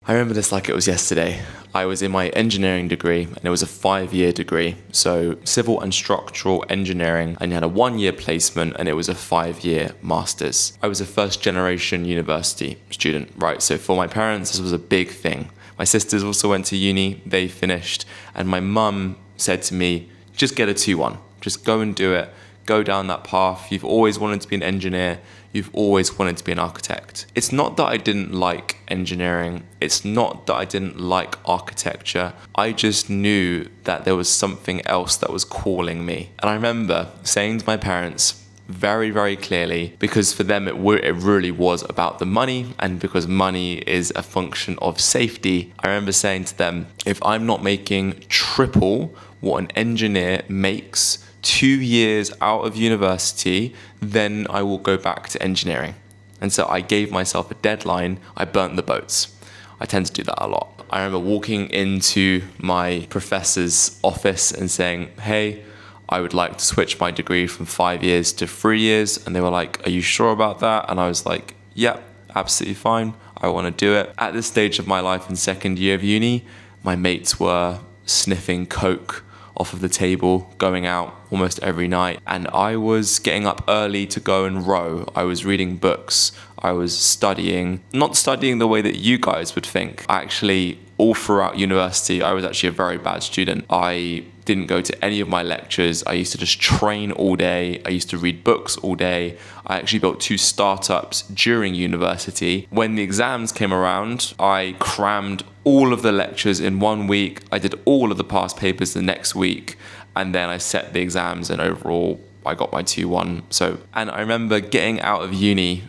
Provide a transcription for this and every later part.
I remember this like it was yesterday. I was in my engineering degree and it was a 5-year degree. So civil and structural engineering, and you had a 1-year placement and it was a 5-year master's. I was a first generation university student, right? So for my parents, this was a big thing. My sisters also went to uni, they finished, and my mum said to me, just get a 2-1, just go and do it. Go down that path. You've always wanted to be an engineer. You've always wanted to be an architect. It's not that I didn't like engineering. It's not that I didn't like architecture. I just knew that there was something else that was calling me. And I remember saying to my parents very, very clearly, because for them it really was about the money, and because money is a function of safety, I remember saying to them, if I'm not making triple what an engineer makes 2 years out of university, then I will go back to engineering. And so I gave myself a deadline. I burnt the boats. I tend to do that a lot. I remember walking into my professor's office and saying, hey, I would like to switch my degree from 5 years to 3 years. And they were like, are you sure about that? And I was like, yep, absolutely fine. I want to do it. At this stage of my life in second year of uni, my mates were sniffing coke off of the table, going out almost every night. And I was getting up early to go and row. I was reading books. I was studying, not studying the way that you guys would think. Actually, all throughout university, I was actually a very bad student. I didn't go to any of my lectures. I used to just train all day. I used to read books all day. I actually built 2 startups during university. When the exams came around, I crammed all of the lectures in 1 week. I did all of the past papers the next week. And then I set the exams, and overall, I got my 2-1. And I remember getting out of uni,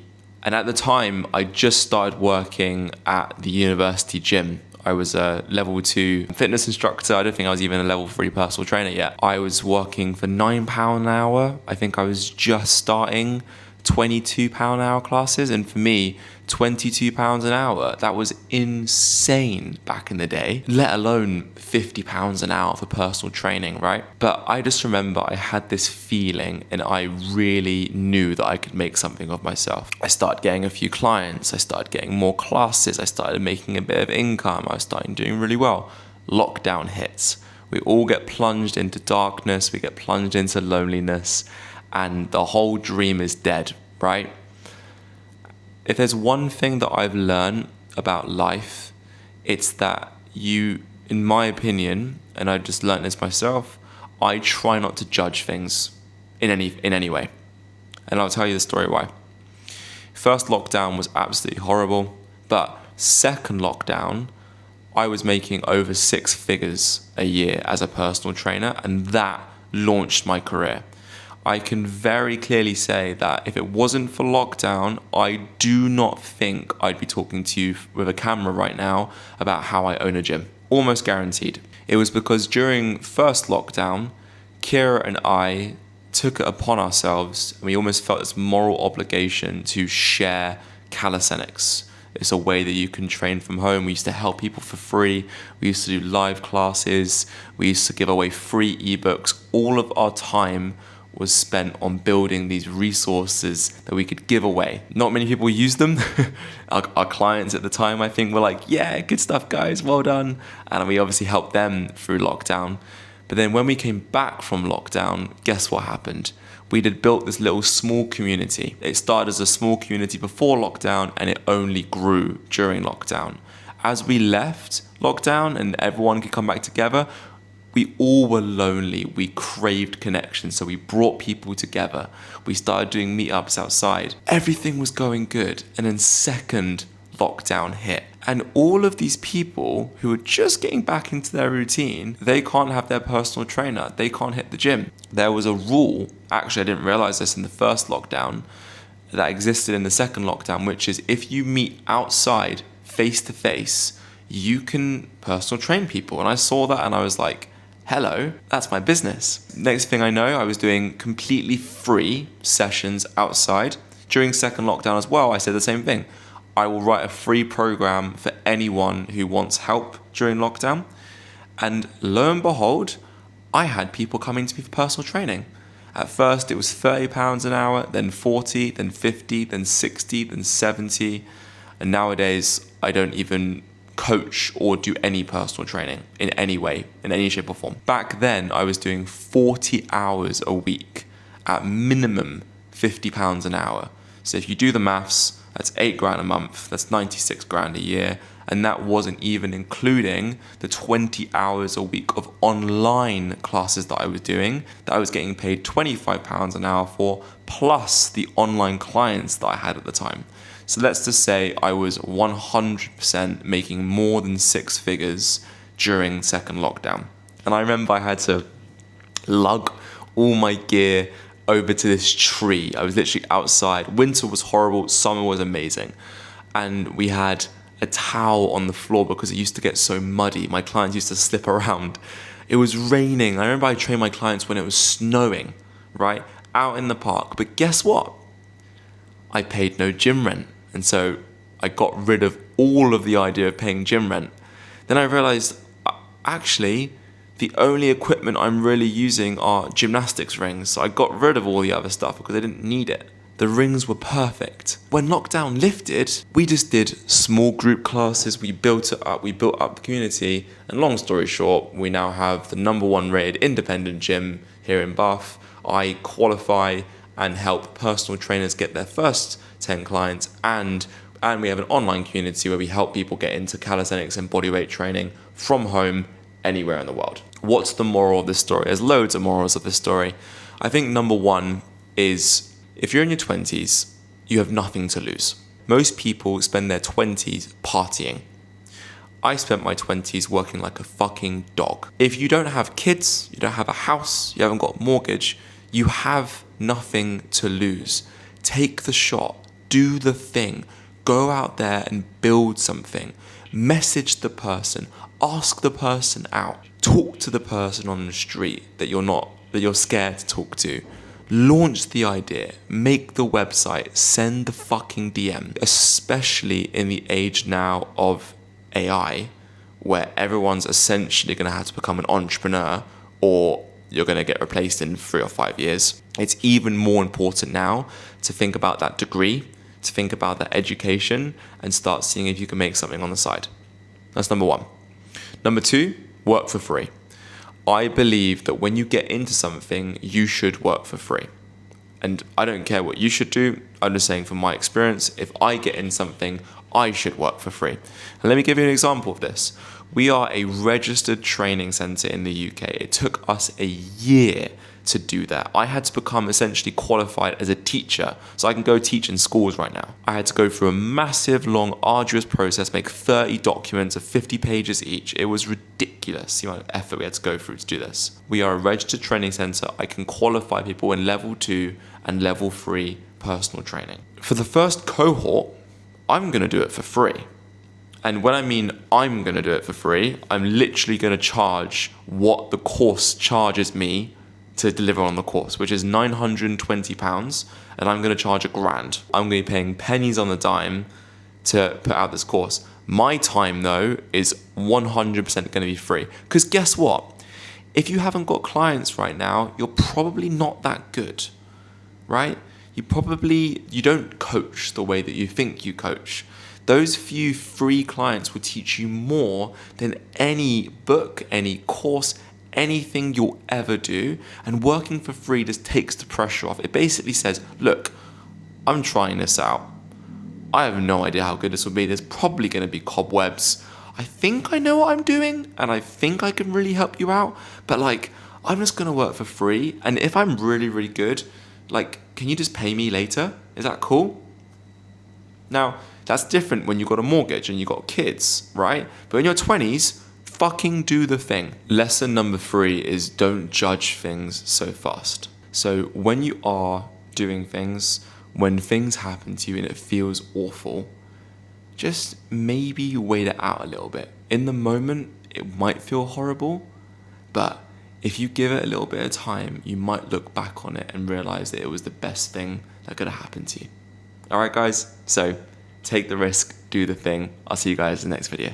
and at the time, I just started working at the university gym. I was a level 2 fitness instructor. I don't think I was even a level 3 personal trainer yet. I was working for £9 an hour. I think I was just starting £22 an hour classes. And for me, £22 an hour, that was insane back in the day, let alone £50 an hour for personal training, right? But I just remember I had this feeling and I really knew that I could make something of myself. I started getting a few clients, I started getting more classes, I started making a bit of income, I was starting doing really well. Lockdown hits. We all get plunged into darkness, we get plunged into loneliness, and the whole dream is dead, right? If there's one thing that I've learned about life, it's that you, in my opinion, and I just learned this myself, I try not to judge things in any way. And I'll tell you the story why. First lockdown was absolutely horrible, but second lockdown, I was making over 6 figures a year as a personal trainer, and that launched my career. I can very clearly say that if it wasn't for lockdown, I do not think I'd be talking to you with a camera right now about how I own a gym. Almost guaranteed. It was because during first lockdown, Kira and I took it upon ourselves, and we almost felt this moral obligation to share calisthenics. It's a way that you can train from home. We used to help people for free. We used to do live classes. We used to give away free ebooks. All of our time was spent on building these resources that we could give away. Not many people used them. Our clients at the time, I think, were like, yeah, good stuff, guys, well done. And we obviously helped them through lockdown. But then when we came back from lockdown, guess what happened? We had built this little small community. It started as a small community before lockdown, and it only grew during lockdown. As we left lockdown and everyone could come back together, we all were lonely. We craved connection. So we brought people together. We started doing meetups outside. Everything was going good. And then second lockdown hit. And all of these people who are just getting back into their routine, they can't have their personal trainer. They can't hit the gym. There was a rule, actually I didn't realize this in the first lockdown, that existed in the second lockdown, which is if you meet outside face to face, you can personal train people. And I saw that and I was like, hello, that's my business. Next thing I know, I was doing completely free sessions outside. During second lockdown as well, I said the same thing. I will write a free program for anyone who wants help during lockdown. And lo and behold, I had people coming to me for personal training. At first it was £30 an hour, then 40, then 50, then 60, then 70. And nowadays I don't even coach or do any personal training in any way, in any shape or form. Back then, I was doing 40 hours a week at minimum £50 an hour. So if you do the maths, that's £8,000 a month, that's 96 grand a year. And that wasn't even including the 20 hours a week of online classes that I was doing, that I was getting paid £25 an hour for, plus the online clients that I had at the time. So let's just say I was 100% making more than 6 figures during second lockdown. And I remember I had to lug all my gear over to this tree. I was literally outside. Winter was horrible, summer was amazing. And we had a towel on the floor because it used to get so muddy. My clients used to slip around. It was raining. I remember I trained my clients when it was snowing, right? Out in the park. But guess what? I paid no gym rent. And so I got rid of all of the idea of paying gym rent. Then I realized, actually, the only equipment I'm really using are gymnastics rings. So I got rid of all the other stuff because I didn't need it. The rings were perfect. When lockdown lifted, we just did small group classes. We built it up. We built up the community. And long story short, we now have the #1 rated independent gym here in Bath. I qualify and help personal trainers get their first 10 clients. And we have an online community where we help people get into calisthenics and bodyweight training from home anywhere in the world. What's the moral of this story? There's loads of morals of this story. I think #1 is, if you're in your 20s, you have nothing to lose. Most people spend their 20s partying. I spent my 20s working like a fucking dog. If you don't have kids, you don't have a house, you haven't got a mortgage, you have nothing to lose. Take the shot, do the thing, go out there and build something. Message the person, ask the person out, talk to the person on the street that you're scared to talk to. Launch the idea, make the website, send the fucking DM, especially in the age now of AI, where everyone's essentially going to have to become an entrepreneur or you're going to get replaced in 3 or 5 years. It's even more important now to think about that degree, to think about that education and start seeing if you can make something on the side. That's #1. #2, work for free. I believe that when you get into something, you should work for free. And I don't care what you should do. I'm just saying from my experience, if I get in something, I should work for free. And let me give you an example of this. We are a registered training center in the UK. It took us a year to do that. I had to become essentially qualified as a teacher, so I can go teach in schools right now. I had to go through a massive, long, arduous process, make 30 documents of 50 pages each. It was ridiculous the amount of effort we had to go through to do this. We are a registered training center. I can qualify people in level 2 and level 3 personal training. For the first cohort, I'm going to do it for free. And when I mean I'm going to do it for free, I'm literally going to charge what the course charges me to deliver on the course, which is £920, and I'm going to charge £1,000. I'm going to be paying pennies on the dime to put out this course. My time, though, is 100% going to be free. Because guess what? If you haven't got clients right now, you're probably not that good, right? You don't coach the way that you think you coach. Those few free clients will teach you more than any book, any course, anything you'll ever do. And working for free just takes the pressure off. It basically says, look, I'm trying this out. I have no idea how good this will be. There's probably going to be cobwebs. I think I know what I'm doing and I think I can really help you out. But I'm just going to work for free. And if I'm really, really good, can you just pay me later? Is that cool? Now, that's different when you've got a mortgage and you've got kids, right? But in your 20s, fucking do the thing. Lesson number 3 is don't judge things so fast. So when you are doing things, when things happen to you and it feels awful, just maybe wait it out a little bit. In the moment, it might feel horrible, but if you give it a little bit of time, you might look back on it and realize that it was the best thing that could have happened to you. All right, guys, so take the risk, do the thing. I'll see you guys in the next video.